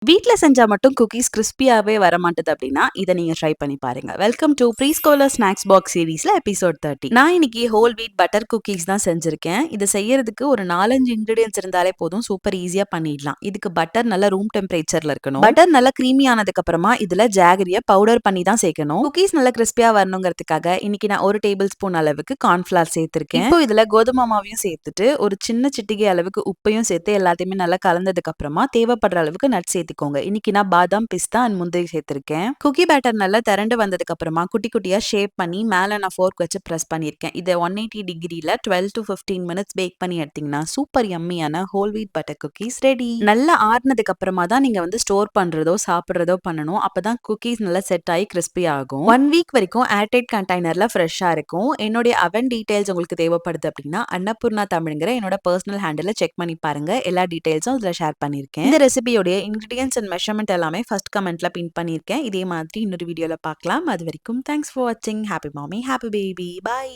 வீட்ல செஞ்சா மட்டும் குக்கீஸ் கிறிஸ்பியாவே வரமாட்டுது அப்படின்னா, இத நீங்க ட்ரை பண்ணி பாருங்க. Welcome to preschooler snacks box சீரிஸ்ல எபிசோட் 30. நான் இன்னைக்கு ஹோல் வீட் பட்டர் குக்கீஸ் தான் செஞ்சிருக்கேன். இத செய்யறதுக்கு ஒரு 4, 5 இன்கிரிடியன்ட்ஸ் இருந்தாலே போதும். சூப்பர் ஈஸியா பண்ணிடலாம். இதுக்கு பட்டர் நல்ல ரூம் டெம்பரேச்சர்ல இருக்கணும். பட்டர் நல்லா கிரீமி ஆனதுக்கு அப்புறமா இதுல ஜாகரிய பவுடர் பண்ணி தான் சேர்க்கணும். குக்கீஸ் நல்லா கிறிஸ்பியா வரணுங்கிறதுக்காக இன்னைக்கு நான் 1 டேபிள் ஸ்பூன் அளவுக்கு கார்ன்ஃபிளவர் சேர்த்திருக்கேன். இப்போ இதுல கோதுமை மாவையும் சேர்த்துட்டு ஒரு சின்ன சிட்டிகை அளவுக்கு உப்பையும் சேர்த்து எல்லாத்தையுமே நல்லா கலந்ததுக்கு அப்புறமா தேவைப்படுற அளவுக்கு நட்ஸ் சேர்த்துக்கோங்க. இன்னைக்கு நான் பாதாம், பிஸ்தா அண்ட் முந்திரி சேர்த்திருக்கேன். குக்கி பேட்டர் நல்லா திரண்டு வந்ததுக்கு அப்புறமா குட்டி குட்டியா ஷேப் பண்ணி மேல நான் ஃபோர்க் வச்சு பிரஸ் பண்ணிருக்கேன். இதை 180 டிகிரில 12 to 15 மினிட்ஸ் பேக் பண்ணி எடுத்தீங்கன்னா சூப்பர் யம்மியான whole wheat butter cookies ready. நல்லா ஆறுனதுக்கு அப்புறமா தான் நீங்க வந்து ஸ்டோர் பண்றதோ சாப்பிடுறதோ பண்ணணும். அப்பதான் குக்கீஸ் நல்லா செட் ஆகி கிறிஸ்பி ஆகும். 1 வீக் வரைக்கும் ஏர்டைட் கண்டெய்னர்ல ஃப்ரெஷ்ஷா இருக்கும். என்னுடைய அவன் டீடைல்ஸ் உங்களுக்கு தேவைப்படுது அப்படின்னா அன்னபூர்ணா தமிழ்ங்கிற என்னோட பர்சனல் ஹேண்டில் செக் பண்ணி பாருங்க. எல்லா டீடைல்ஸும் இதுல ஷேர் பண்ணிருக்கேன். இந்த ரெசிபியோட இன்கிரிடியன்ஸ் அண்ட் மெஷர்மெண்ட் எல்லாமே ஃபர்ஸ்ட் கமெண்ட்ல பின் பண்ணிருக்கேன். இதே மாதிரி இன்னொரு வீடியோல பார்க்கலாம். அது வரைக்கும் தேங்க்ஸ் ஃபார் வாட்சிங். ஹாப்பி மாமி, ஹாப்பி பேபி. பை.